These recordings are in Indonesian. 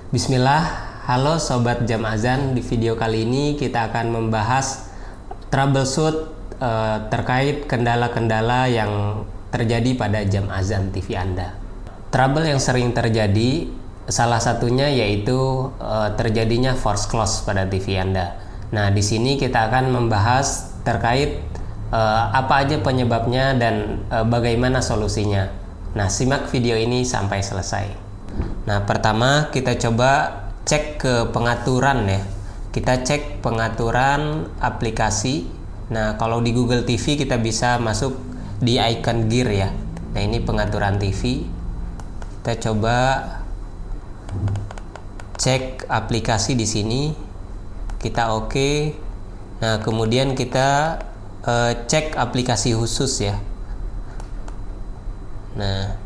Bismillah, halo Sobat Jam Azan. Di video kali ini kita akan membahas troubleshoot terkait kendala-kendala yang terjadi pada jam azan TV Anda. Trouble yang sering terjadi salah satunya yaitu terjadinya force close pada TV Anda. Nah, di sini kita akan membahas terkait apa aja penyebabnya dan bagaimana solusinya. Nah, simak video ini sampai selesai. Nah, pertama kita coba cek ke pengaturan ya. Kita cek pengaturan aplikasi. Nah, kalau di Google TV kita bisa masuk di icon gear ya. Nah, ini pengaturan TV. Kita coba cek aplikasi di sini. Kita oke. Nah, kemudian kita cek aplikasi khusus ya. Nah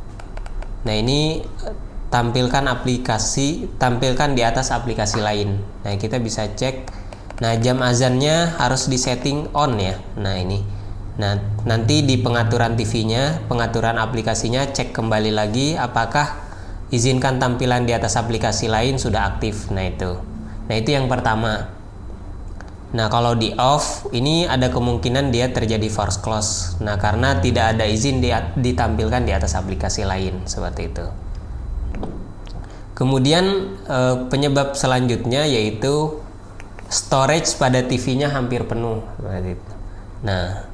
ini tampilkan di atas aplikasi lain. Nah, kita bisa cek. Nah, jam azannya harus disetting on ya. Nah, ini. Nah, nanti di pengaturan TV-nya, pengaturan aplikasinya, cek kembali lagi apakah izinkan tampilan di atas aplikasi lain sudah aktif. Nah, itu yang pertama. Nah, kalau di off, ini ada kemungkinan dia terjadi force close. Nah, karena tidak ada izin ditampilkan di atas aplikasi lain, seperti itu. Kemudian penyebab selanjutnya yaitu storage pada TV-nya hampir penuh. Nah,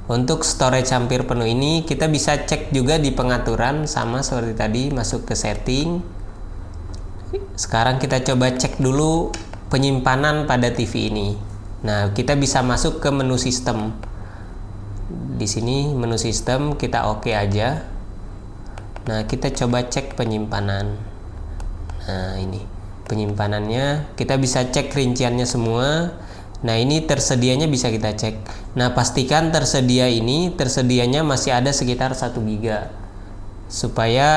untuk storage hampir penuh ini kita bisa cek juga di pengaturan, sama seperti tadi, masuk ke setting. Sekarang kita coba cek dulu penyimpanan pada TV ini. Nah, kita bisa masuk ke menu sistem. Di sini menu sistem kita oke aja. Nah, kita coba cek penyimpanan. Nah, ini penyimpanannya, kita bisa cek rinciannya semua. Nah, ini tersedianya bisa kita cek. Nah, pastikan tersedianya masih ada sekitar 1 GB supaya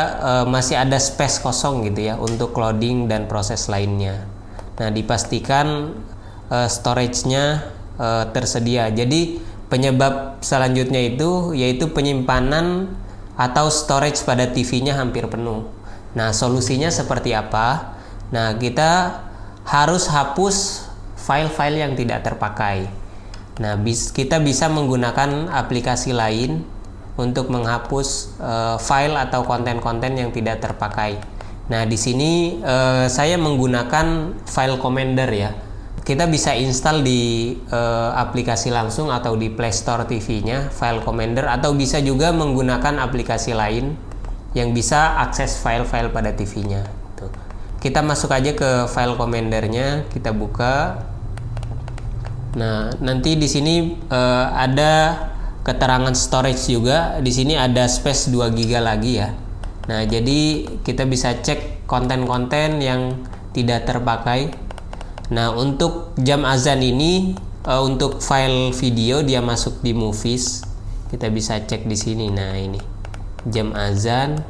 masih ada space kosong gitu ya untuk loading dan proses lainnya. Nah, dipastikan storage-nya tersedia. Jadi penyebab selanjutnya itu yaitu penyimpanan atau storage pada TV-nya hampir penuh. Nah, solusinya seperti apa? Nah, kita harus hapus file-file yang tidak terpakai. Nah, kita bisa menggunakan aplikasi lain untuk menghapus file atau konten-konten yang tidak terpakai. Nah, di sini saya menggunakan file commander ya. Kita bisa install di aplikasi langsung atau di Play Store TV-nya file commander, atau bisa juga menggunakan aplikasi lain yang bisa akses file-file pada TV-nya. Kita masuk aja ke file commander-nya, kita buka. Nah, nanti di sini ada keterangan storage juga. Di sini ada space 2 GB lagi ya. Nah, jadi kita bisa cek konten-konten yang tidak terpakai. Nah, untuk jam azan ini untuk file video dia masuk di movies. Kita bisa cek di sini. Nah, ini jam azan.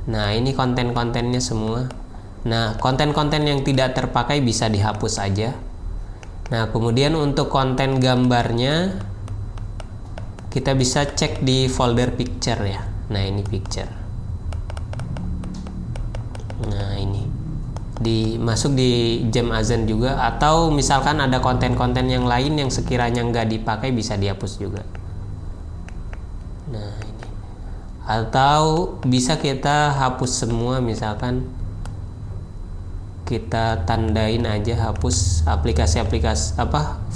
Nah, ini konten-kontennya semua. Nah, konten-konten yang tidak terpakai bisa dihapus aja. Nah, kemudian untuk konten gambarnya kita bisa cek di folder picture ya. Nah, ini picture. Nah, ini masuk di jam azan juga, atau misalkan ada konten-konten yang lain yang sekiranya nggak dipakai bisa dihapus juga. Nah, ini atau bisa kita hapus semua, misalkan kita tandain aja hapus aplikasi-aplikasi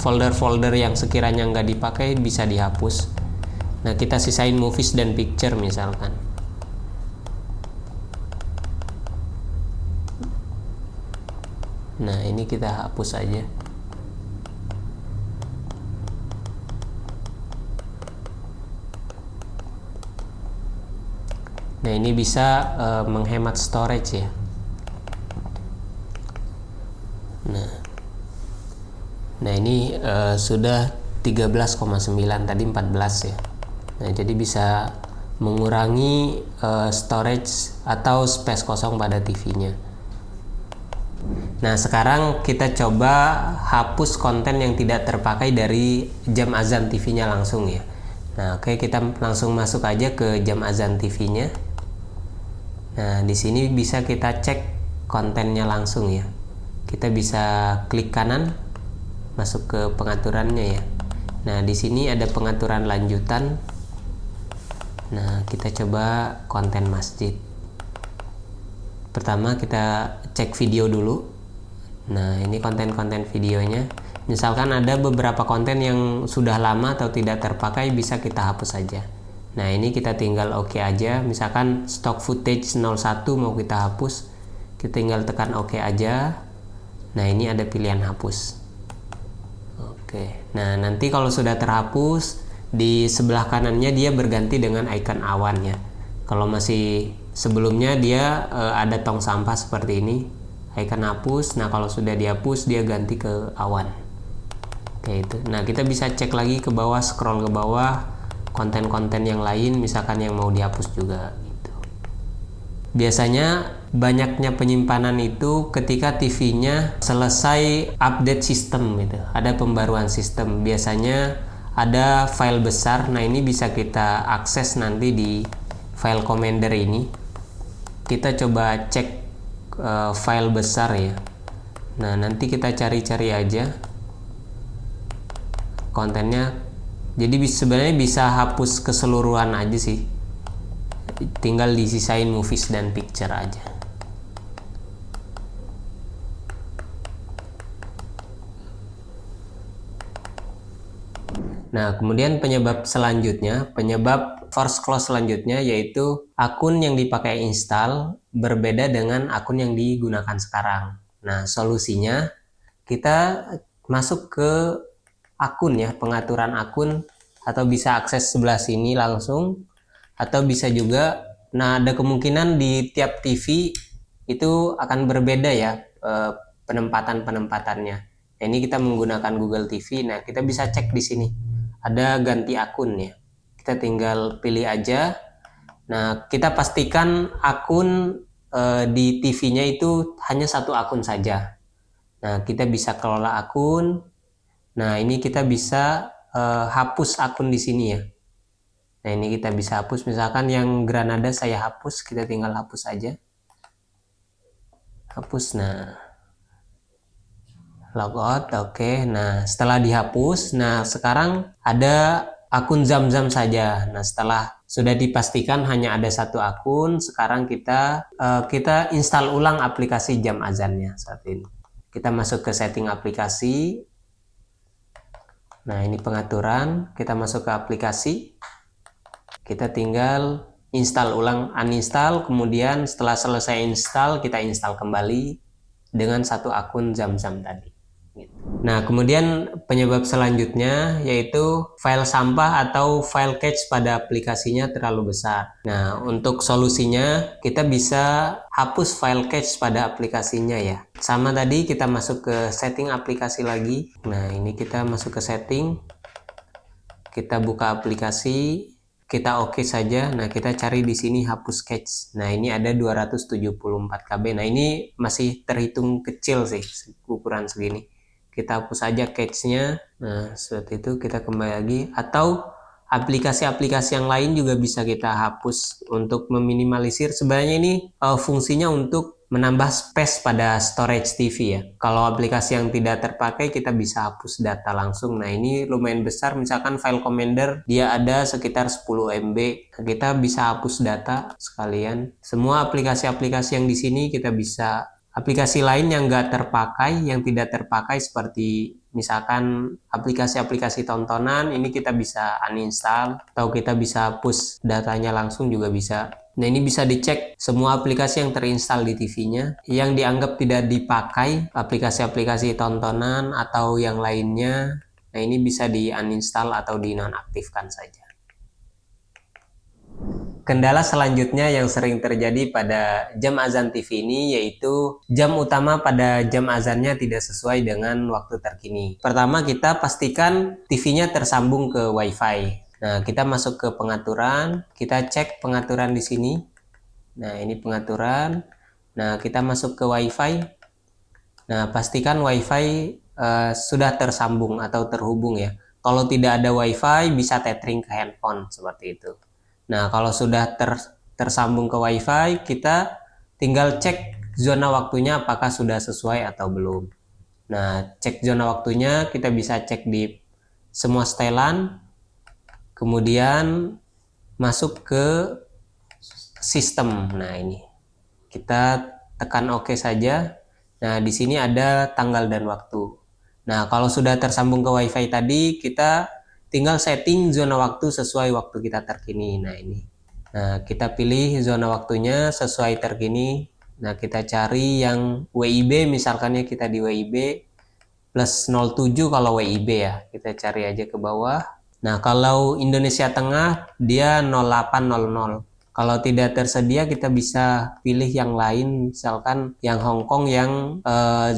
folder-folder yang sekiranya nggak dipakai bisa dihapus. Nah, kita sisain movies dan picture misalkan. Nah, ini kita hapus aja. Nah, ini bisa menghemat storage ya. Nah, ini sudah 13,9, tadi 14 ya. Nah, jadi bisa mengurangi storage atau space kosong pada TV-nya. Nah, sekarang kita coba hapus konten yang tidak terpakai dari jam azan TV-nya langsung ya. Nah, oke, kita langsung masuk aja ke jam azan TV-nya. Nah, di sini bisa kita cek kontennya langsung ya. Kita bisa klik kanan, masuk ke pengaturannya ya. Nah, di sini ada pengaturan lanjutan. Nah, kita coba konten masjid. Pertama kita cek video dulu. Nah, ini konten-konten videonya. Misalkan ada beberapa konten yang sudah lama atau tidak terpakai, bisa kita hapus saja. Nah, ini kita tinggal oke aja. Misalkan stock footage 01 mau kita hapus, kita tinggal tekan oke aja. Nah, ini ada pilihan hapus. Oke. Nah, nanti kalau sudah terhapus, di sebelah kanannya dia berganti dengan icon awan ya. Kalau masih sebelumnya dia ada tong sampah seperti ini, icon hapus. Nah, kalau sudah dihapus dia ganti ke awan. Oke, itu. Nah, kita bisa cek lagi ke bawah, scroll ke bawah, konten-konten yang lain misalkan yang mau dihapus juga gitu. Biasanya banyaknya penyimpanan itu ketika TV-nya selesai update sistem gitu. Ada pembaruan sistem. Biasanya ada file besar. Nah, ini bisa kita akses nanti di file commander ini. Kita coba cek file besar ya. Nah, nanti kita cari-cari aja kontennya. Jadi sebenarnya bisa hapus keseluruhan aja sih. Tinggal disisain movies dan picture aja. Nah, kemudian penyebab selanjutnya, penyebab force close selanjutnya yaitu akun yang dipakai install berbeda dengan akun yang digunakan sekarang. Nah, solusinya kita masuk ke akun ya, pengaturan akun, atau bisa akses sebelah sini langsung, atau bisa juga, nah ada kemungkinan di tiap TV itu akan berbeda ya penempatan-penempatannya. Nah, ini kita menggunakan Google TV. Nah, kita bisa cek di sini. Ada ganti akun ya. Kita tinggal pilih aja. Nah, kita pastikan akun di TV-nya itu hanya satu akun saja. Nah, kita bisa kelola akun. Nah, ini kita bisa hapus akun di sini ya. Nah, ini kita bisa hapus. Misalkan yang Granada saya hapus, kita tinggal hapus aja. Hapus. Nah, logout, oke. Nah, setelah dihapus, nah sekarang ada akun Zamzam saja. Nah, setelah sudah dipastikan hanya ada satu akun, sekarang kita install ulang aplikasi jam azannya saat ini. Kita masuk ke setting aplikasi. Nah, ini pengaturan. Kita masuk ke aplikasi. Kita tinggal install ulang, uninstall. Kemudian setelah selesai install, kita install kembali dengan satu akun Zamzam tadi. Nah, kemudian penyebab selanjutnya yaitu file sampah atau file cache pada aplikasinya terlalu besar. Nah, untuk solusinya kita bisa hapus file cache pada aplikasinya ya. Sama tadi, kita masuk ke setting aplikasi lagi. Nah, ini kita masuk ke setting. Kita buka aplikasi, kita oke saja. Nah, kita cari di sini hapus cache. Nah, ini ada 274 KB. Nah, ini masih terhitung kecil sih ukuran segini. Kita hapus aja cache-nya. Nah, seperti itu. Kita kembali lagi. Atau aplikasi-aplikasi yang lain juga bisa kita hapus untuk meminimalisir. Sebenarnya ini fungsinya untuk menambah space pada storage TV ya. Kalau aplikasi yang tidak terpakai, kita bisa hapus data langsung. Nah, ini lumayan besar. Misalkan file commander dia ada sekitar 10 MB. Kita bisa hapus data sekalian. Semua aplikasi-aplikasi yang di sini kita bisa. Aplikasi lain yang nggak terpakai, yang tidak terpakai seperti misalkan aplikasi-aplikasi tontonan, ini kita bisa uninstall atau kita bisa hapus datanya langsung juga bisa. Nah, ini bisa dicek semua aplikasi yang terinstall di TV-nya yang dianggap tidak dipakai, aplikasi-aplikasi tontonan atau yang lainnya. Nah, ini bisa di uninstall atau dinonaktifkan saja. Kendala selanjutnya yang sering terjadi pada jam azan TV ini yaitu jam utama pada jam azannya tidak sesuai dengan waktu terkini. Pertama, kita pastikan TV-nya tersambung ke WiFi. Nah, kita masuk ke pengaturan, kita cek pengaturan di sini. Nah, ini pengaturan. Nah, kita masuk ke WiFi. Nah, pastikan WiFi sudah tersambung atau terhubung ya. Kalau tidak ada WiFi, bisa tethering ke handphone seperti itu. Nah, kalau sudah tersambung ke WiFi, kita tinggal cek zona waktunya apakah sudah sesuai atau belum. Nah, cek zona waktunya kita bisa cek di semua setelan, kemudian masuk ke sistem. Nah, ini kita tekan OK saja. Nah, di sini ada tanggal dan waktu. Nah, kalau sudah tersambung ke WiFi tadi, kita tinggal setting zona waktu sesuai waktu kita terkini. Nah, ini. Nah, kita pilih zona waktunya sesuai terkini. Nah, kita cari yang WIB, misalkan ya kita di WIB plus 07 kalau WIB ya. Kita cari aja ke bawah. Nah, kalau Indonesia Tengah dia 0800. Kalau tidak tersedia kita bisa pilih yang lain, misalkan yang Hong Kong yang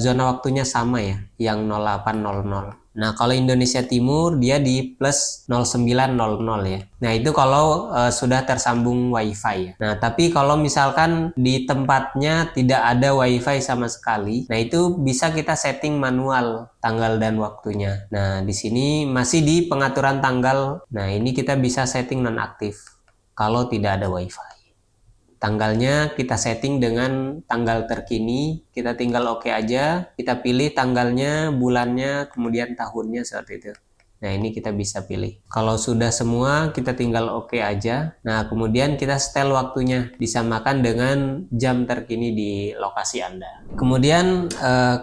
zona waktunya sama ya, yang 0800. Nah, kalau Indonesia Timur dia di plus 0900 ya. Nah, itu kalau sudah tersambung WiFi ya. Nah, tapi kalau misalkan di tempatnya tidak ada WiFi sama sekali, nah itu bisa kita setting manual tanggal dan waktunya. Nah, di sini masih di pengaturan tanggal. Nah, ini kita bisa setting nonaktif kalau tidak ada WiFi. Tanggalnya kita setting dengan tanggal terkini, kita tinggal OK aja, kita pilih tanggalnya, bulannya, kemudian tahunnya seperti itu. Nah, ini kita bisa pilih. Kalau sudah semua, kita tinggal OK aja. Nah, kemudian kita setel waktunya, disamakan dengan jam terkini di lokasi Anda. Kemudian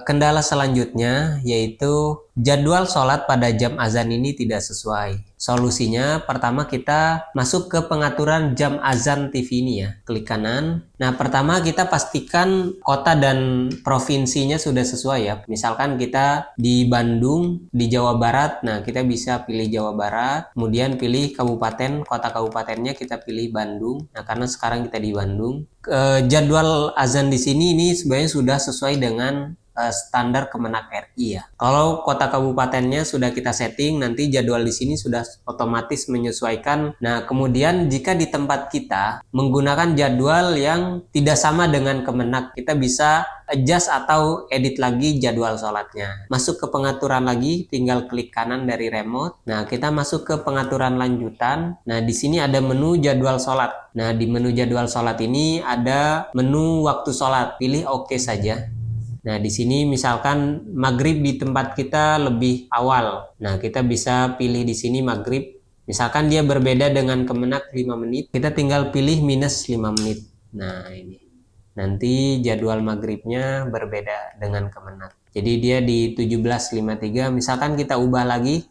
kendala selanjutnya yaitu jadwal sholat pada jam azan ini tidak sesuai. Solusinya pertama kita masuk ke pengaturan jam azan TV ini ya. Klik kanan. Nah, pertama kita pastikan kota dan provinsinya sudah sesuai ya. Misalkan kita di Bandung, di Jawa Barat. Nah, kita bisa pilih Jawa Barat. Kemudian pilih kabupaten, kota kabupatennya kita pilih Bandung. Nah, karena sekarang kita di Bandung. Jadwal azan di sini ini sebenarnya sudah sesuai dengan standar Kemenak RI ya. Kalau kota kabupatennya sudah kita setting, nanti jadwal di sini sudah otomatis menyesuaikan. Nah, kemudian jika di tempat kita menggunakan jadwal yang tidak sama dengan Kemenak, kita bisa adjust atau edit lagi jadwal sholatnya. Masuk ke pengaturan lagi, tinggal klik kanan dari remote. Nah, kita masuk ke pengaturan lanjutan. Nah, di sini ada menu jadwal sholat. Nah, di menu jadwal sholat ini ada menu waktu sholat. Pilih OK saja. Nah, di sini misalkan maghrib di tempat kita lebih awal. Nah, kita bisa pilih di sini maghrib. Misalkan dia berbeda dengan Kemenak 5 menit, kita tinggal pilih minus 5 menit. Nah, ini. Nanti jadwal maghribnya berbeda dengan Kemenak. Jadi dia di 17.53, misalkan kita ubah lagi.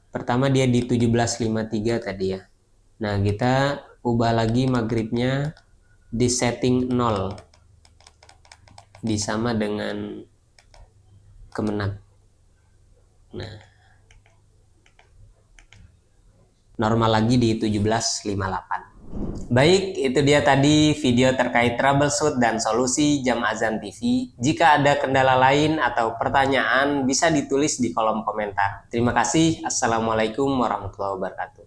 Pertama dia di 17.53 tadi ya. Nah, kita ubah lagi maghribnya di setting 0. Disama dengan Kemenak. Nah, normal lagi di 17.58. Baik, itu dia tadi video terkait troubleshoot dan solusi jam azan TV. Jika ada kendala lain atau pertanyaan bisa ditulis di kolom komentar. Terima kasih. Assalamualaikum warahmatullahi wabarakatuh.